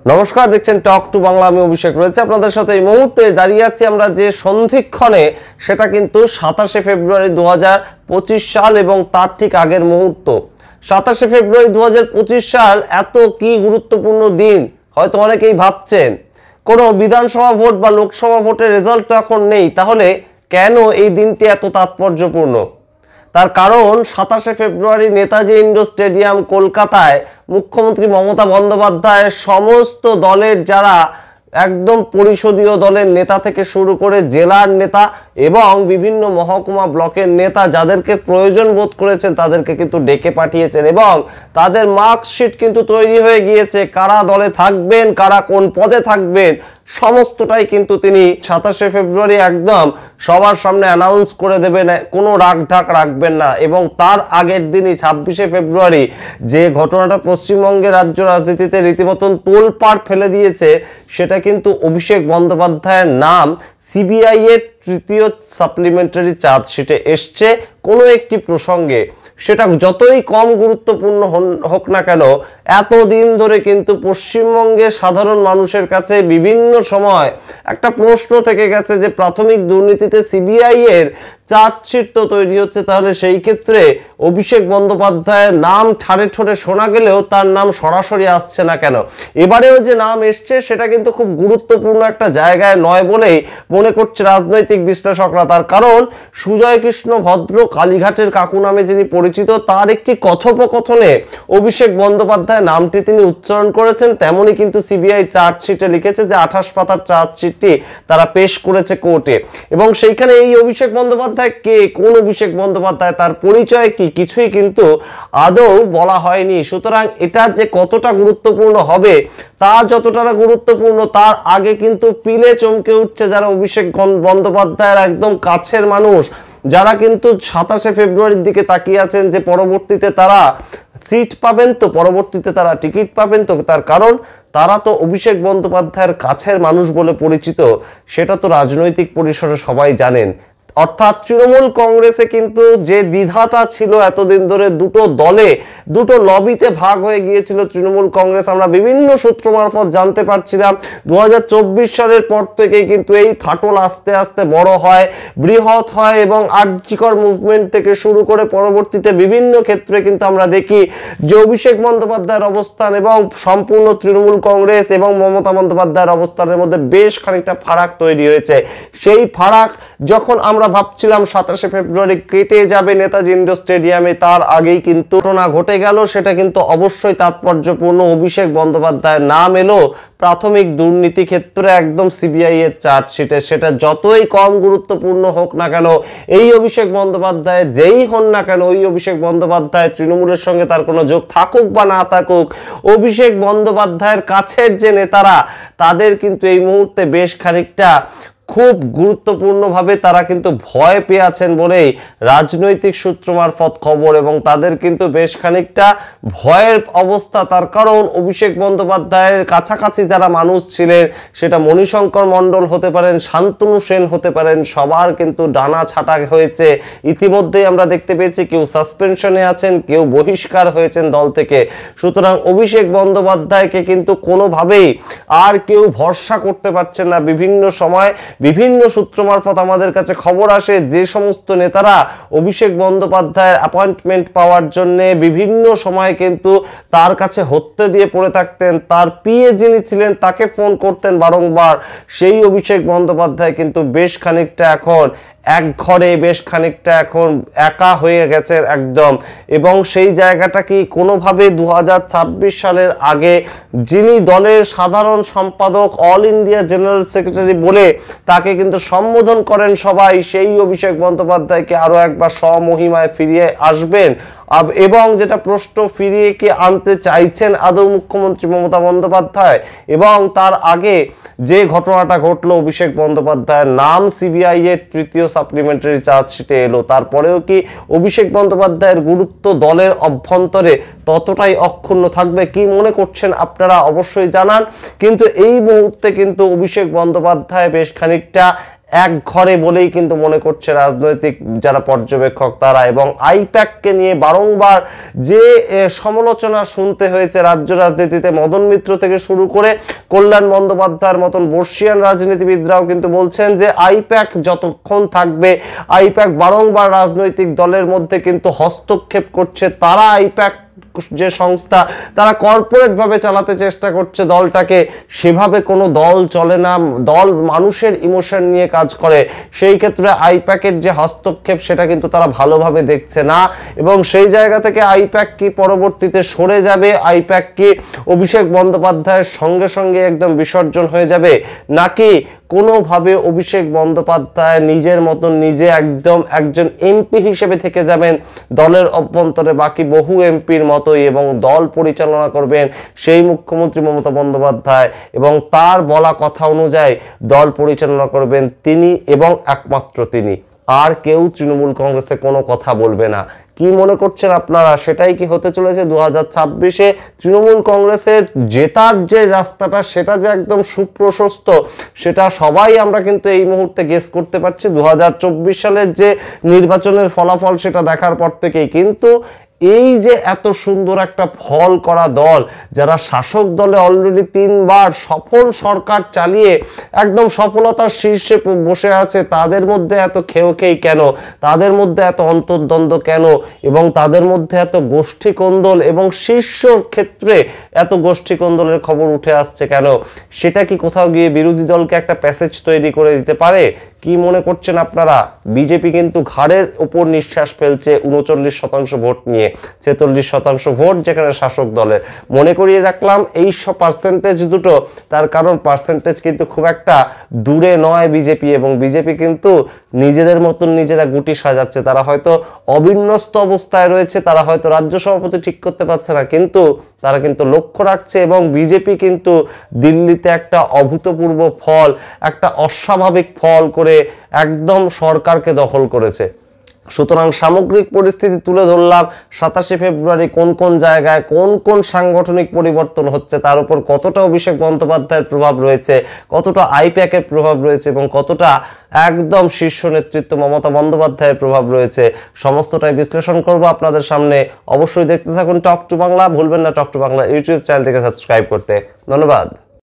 নমস্কার, দেখছেন talk to Bangla. আমি অভিষেক রয়েছে আপনাদের সাথে। এই মুহূর্তে দাঁড়িয়ে আছি আমরা যে সন্ধিক্ষণে, সেটা কিন্তু 27শে ফেব্রুয়ারি 2025 সাল এবং তার ঠিক আগের মুহূর্ত। 27শে ফেব্রুয়ারি 2025 সাল এত কি গুরুত্বপূর্ণ দিন হয়তো অনেকেই ভাবছেন। কোনো বিধানসভা ভোট বা লোকসভা ভোটের রেজাল্ট তো এখন নেই, তাহলে কেন এই দিনটি এত তাৎপর্যপূর্ণ? তার কারণ 27শে ফেব্রুয়ারি নেতাজি ইন্ডোর স্টেডিয়াম কলকাতায় মুখ্যমন্ত্রী মমতা বন্দ্যোপাধ্যায়ের সমস্ত দলের যারা একদম পরিষদীয় দলের নেতা থেকে শুরু করে জেলার নেতা এবং বিভিন্ন মহকুমা ব্লকের নেতা যাদেরকে প্রয়োজন বোধ করেছেন তাদেরকে কিন্তু ডেকে পাঠিয়েছেন এবং তাদের মার্কশিট কিন্তু তৈরি হয়ে গিয়েছে। কারা দলে থাকবেন, কারা কোন পদে থাকবেন, সমস্তটাই কিন্তু তিনি 27শে ফেব্রুয়ারি একদম সবার সামনে অ্যানাউন্স করে দেবেন, কোনো রাগঢাক রাখবেন না। এবং তার আগের দিনই 26শে ফেব্রুয়ারি যে ঘটনাটা পশ্চিমবঙ্গের রাজ্য রাজনীতিতে রীতিমতন তোলপাড় ফেলে দিয়েছে, সেটা কিন্তু অভিষেক বন্দ্যোপাধ্যায়ের নাম সিবিআই এর তৃতীয় সাপ্লিমেন্টারি চার্জশিটে এসছে কোনো একটি প্রসঙ্গে। সেটা যতই কম গুরুত্বপূর্ণ হোক না কেন, এতদিন ধরে কিন্তু পশ্চিমবঙ্গের সাধারণ মানুষের কাছে বিভিন্ন সময় একটা প্রশ্ন থেকে গেছে যে প্রাথমিক দুর্নীতিতে সিবিআই এর চার্জশিট তো তৈরি হচ্ছে, তাহলে সেই ক্ষেত্রে অভিষেক বন্দ্যোপাধ্যায়ের নাম ঠাড়ে ঠোঁটে শোনা গেলেও তার নাম সরাসরি আসছে না কেন? এবারেও যে নাম এসছে সেটা কিন্তু খুব গুরুত্বপূর্ণ একটা জায়গায় নয় বলেই মনে করছে রাজনৈতিক বিশ্লেষকরা। তার কারণ সুজয় কৃষ্ণ ভদ্র, কালীঘাটের কাকু নামে যিনি পরিচিত, তার একটি কথোপকথনে অভিষেক বন্দ্যোপাধ্যায় নামটি তিনি উচ্চারণ করেছেন। তেমনই কিন্তু সিবিআই চার্জশিটে লিখেছে যে 28 পাতার চার্জশিটটি তারা পেশ করেছে কোর্টে, এবং সেইখানে এই অভিষেক বন্দ্যোপাধ্যায় কে, কোন অভিষেক বন্দ্যোপাধ্যায়, তার পরিচয় কি, কিছুই কিন্তু আদৌ বলা হয়নি। সুতরাং এটা যে কতটা গুরুত্বপূর্ণ হবে, তা যতটা গুরুত্বপূর্ণ তার আগে কিন্তু পিলে চমকে উঠছে যারা অভিষেক বন্দ্যোপাধ্যায়ের একদম কাছের মানুষ, যারা কিন্তু 27শে ফেব্রুয়ারির দিকে তাকিয়ে আছেন যে পরবর্তীতে তারা সিট পাবেন, তো পরবর্তীতে তারা টিকিট পাবেন। তো তার কারণ তারা তো অভিষেক বন্দ্যোপাধ্যায়ের কাছের মানুষ বলে পরিচিত, সেটা তো রাজনৈতিক পরিসরে সবাই জানেন। অর্থাৎ তৃণমূল কংগ্রেসে কিন্তু যে দ্বিধাটা ছিল এতদিন ধরে, দুটো দলে দুটো লবিতে ভাগ হয়ে গিয়েছিল তৃণমূল কংগ্রেস, আমরা বিভিন্ন সূত্র মারফত জানতে পারছিলাম। 2024 সালের পর থেকেই কিন্তু এই ফাটল আস্তে আস্তে বড় হয়, বৃহৎ হয় এবং আরজিকর মুভমেন্ট থেকে শুরু করে পরবর্তীতে বিভিন্ন ক্ষেত্রে কিন্তু আমরা দেখি যে অভিষেক বন্দ্যোপাধ্যায়ের অবস্থান এবং সম্পূর্ণ তৃণমূল কংগ্রেস এবং মমতা বন্দ্যোপাধ্যায়ের অবস্থানের মধ্যে বেশ খানিকটা ফারাক তৈরি হয়েছে। সেই ফারাক যখন আমরা ভাবছিলাম 27শে ফেব্রুয়ারি কেটে যাবে নেতাজি ইন্ডোর স্টেডিয়ামে, তার আগেই কিন্তু ঘটনা ঘটে গেল। সেটা কিন্তু অবশ্যই তাৎপর্যপূর্ণ। অভিষেক বন্দ্যোপাধ্যায়ের নাম এলো প্রাথমিক দুর্নীতি ক্ষেত্রে একদম সিবিআই এর চার্জশিটে। সেটা যতই কম গুরুত্বপূর্ণ হোক না কেন, এই অভিষেক বন্দ্যোপাধ্যায় যেই হন না কেন, ওই অভিষেক বন্দ্যোপাধ্যায় তৃণমূলের সঙ্গে তার কোনো যোগ থাকুক বা না থাকুক, অভিষেক বন্দ্যোপাধ্যায়ের কাছের যে নেতারা তাদের কিন্তু এই মুহূর্তে বেশ খানিকটা খুব গুরুত্বপূর্ণভাবে তারা কিন্তু ভয় পেয়ে আছেন বলেই রাজনৈতিক সূত্র মারফত খবর, এবং তাদের কিন্তু বেশ খানিকটা ভয়ের অবস্থা। তার কারণ অভিষেক বন্দ্যোপাধ্যায়ের কাছাকাছি যারা মানুষ ছিলেন, সেটা মণিশঙ্কর মণ্ডল হতে পারেন, শান্তনু সেন হতে পারেন, সবার কিন্তু ডানা ছাটা হয়েছে। ইতিমধ্যেই আমরা দেখতে পেয়েছি কেউ সাসপেনশনে আছেন, কেউ বহিষ্কার হয়েছেন দল থেকে। সুতরাং অভিষেক বন্দ্যোপাধ্যায়কে কিন্তু কোনোভাবেই আর কেউ ভরসা করতে পারছেন না। বিভিন্ন সময় বিভিন্ন সূত্র মারফত আমাদের কাছে খবর আসে যে সমস্ত নেতারা অভিষেক বন্দ্যোপাধ্যায়ের অ্যাপয়েন্টমেন্ট পাওয়ার জন্য বিভিন্ন সময় কিন্তু তার কাছে হত্যে দিয়ে পড়ে থাকতেন, তার পিএ যিনি ছিলেন তাকে ফোন করতেন বারংবার, সেই অভিষেক বন্দ্যোপাধ্যায় কিন্তু বেশ খানিকটা এখন এক ঘরে, বেশ খানিকটা এখন একা হয়ে গেছে একদম। এবং সেই জায়গাটা কি কোনোভাবে 2026 সালের আগে যিনি দলের সাধারণ সম্পাদক, অল ইন্ডিয়া জেনারেল সেক্রেটারি বলে তাকে কিন্তু সম্বোধন করেন সবাই, সেই অভিষেক বন্দ্যোপাধ্যায়কে আরো একবার স্বমহিমায় ফিরিয়ে আসবেন এবং যেটা প্রশ্ন, ফিরিয়ে কি আনতে চাইছেন আদৌ মুখ্যমন্ত্রী মমতা বন্দ্যোপাধ্যায়? এবং তার আগে যে ঘটনাটা ঘটলো, অভিষেক বন্দ্যোপাধ্যায়ের নাম সিবিআই এর তৃতীয় সাপ্লিমেন্টারি চার্জশিটে এলো, তারপরেও কি অভিষেক বন্দ্যোপাধ্যায়ের গুরুত্ব দলের অভ্যন্তরে ততটাই অক্ষুণ্ণ থাকবে? কি মনে করছেন আপনারা অবশ্যই জানান। কিন্তু এই মুহূর্তে কিন্তু অভিষেক বন্দ্যোপাধ্যায় বেশ খানিকটা এক ঘরে বলেই কিন্তু মনে করছে রাজনৈতিক যারা পর্যবেক্ষক তারা। এবং আইপ্যাককে নিয়ে বারংবার যে সমালোচনা শুনতে হয়েছে রাজ্য রাজনীতিতে, মদন মিত্র থেকে শুরু করে কল্যাণ বন্দ্যোপাধ্যায়ের মতন বর্ষিয়ান রাজনীতিবিদরাও কিন্তু বলছেন যে আইপ্যাক যতক্ষণ থাকবে, আইপ্যাক বারংবার রাজনৈতিক দলের মধ্যে কিন্তু হস্তক্ষেপ করছে। তারা আইপ্যাক যে সংস্থা, তারা কর্পোরেট ভাবে চালাতে চেষ্টা করছে দলটাকে, সেভাবে কোনো দল চলে না। দল মানুষের ইমোশন নিয়ে কাজ করে, সেই ক্ষেত্রে আইপ্যাকের যে হস্তক্ষেপ সেটা কিন্তু তারা ভালোভাবে দেখছে না। এবং সেই জায়গা থেকে আইপ্যাক কি পরবর্তীতে সরে যাবে, আইপ্যাক কি অভিষেক বন্দ্যোপাধ্যায়ের সঙ্গে সঙ্গে একদম বিসর্জন হয়ে যাবে, নাকি কোনোভাবে অভিষেক বন্দ্যোপাধ্যায় নিজের মতন নিজে একদম একজন এমপি হিসেবে থেকে যাবেন দলের অভ্যন্তরে বাকি বহু এমপির মতোই, এবং দল পরিচালনা করবেন সেই মুখ্যমন্ত্রী মমতা বন্দ্যোপাধ্যায়, এবং তার বলা কথা অনুযায়ী দল পরিচালনা করবেন তিনি এবং একমাত্র তিনি। আর কেউ তৃণমূল কংগ্রেসে কোনো কথা বলবে না। কি মনে করছেন আপনারা, সেটাই কি হতে চলেছে 2026-এ? তৃণমূল কংগ্রেসের জেতার যে রাস্তাটা সেটা যে একদম সুপ্রশস্ত, সেটা সবাই আমরা কিন্তু এই মুহূর্তে গেস করতে পারছি 2024 সালের যে নির্বাচনের ফলাফল সেটা দেখার পর থেকেই। কিন্তু এই যে এত সুন্দর একটা ফল করা দল, যারা শাসক দলে অলরেডি 3 বার সফল সরকার চালিয়ে একদম সফলতার শীর্ষে বসে আছে, তাদের মধ্যে এত খেই কেন, তাদের মধ্যে এত অন্তর্দ্বন্দ্ব কেন, এবং তাদের মধ্যে এত গোষ্ঠী কোন্দল, এবং শীর্ষ ক্ষেত্রে এত গোষ্ঠী কোন্দলের খবর উঠে আসছে কেন? সেটা কি কোথাও গিয়ে বিরোধী দলকে একটা প্যাসেজ তৈরি করে দিতে পারে? কি মনে করছেন আপনারা? বিজেপি কিন্তু ঘাড়ের উপর নিঃশ্বাস ফেলছে 39% ভোট নিয়ে, 46% ভোট যেখানে শাসক দলের। মনে করিয়ে রাখলাম এই পার্সেন্টেজ দুটো, তার কারণ পার্সেন্টেজ কিন্তু খুব একটা দূরে নয় বিজেপি, এবং বিজেপি কিন্তু নিজেদের মতন নিজেরা গুটি সাজাচ্ছে। তারা হয়তো অবিন্যস্ত অবস্থায় রয়েছে, তারা হয়তো রাজ্য সভাপতি ঠিক করতে পারছে না, কিন্তু তারা কিন্তু লক্ষ্য রাখছে, এবং বিজেপি কিন্তু দিল্লিতে একটা অভূতপূর্ব ফল, একটা অস্বাভাবিক ফল করে একদম সরকারকে দখল করেছে। সুতরাং সামগ্রিক পরিস্থিতি তুলে ধরলাম। 27 ফেব্রুয়ারি কোন কোন জায়গায় কোন কোন সাংগঠনিক পরিবর্তন হচ্ছে, তার উপর কতটা অভিষেক বন্দ্যোপাধ্যায়ের প্রভাব রয়েছে, কতটা আইপ্যাকের প্রভাব রয়েছে, এবং কতটা একদম শীর্ষ নেতৃত্ব মমতা বন্দ্যোপাধ্যায়ের প্রভাব রয়েছে, সমস্তটাই বিশ্লেষণ করব আপনাদের সামনে। অবশ্যই দেখতে থাকুন টক টু বাংলা। ভুলবেন না টক টু বাংলা ইউটিউব চ্যানেলটিকে সাবস্ক্রাইব করতে। ধন্যবাদ।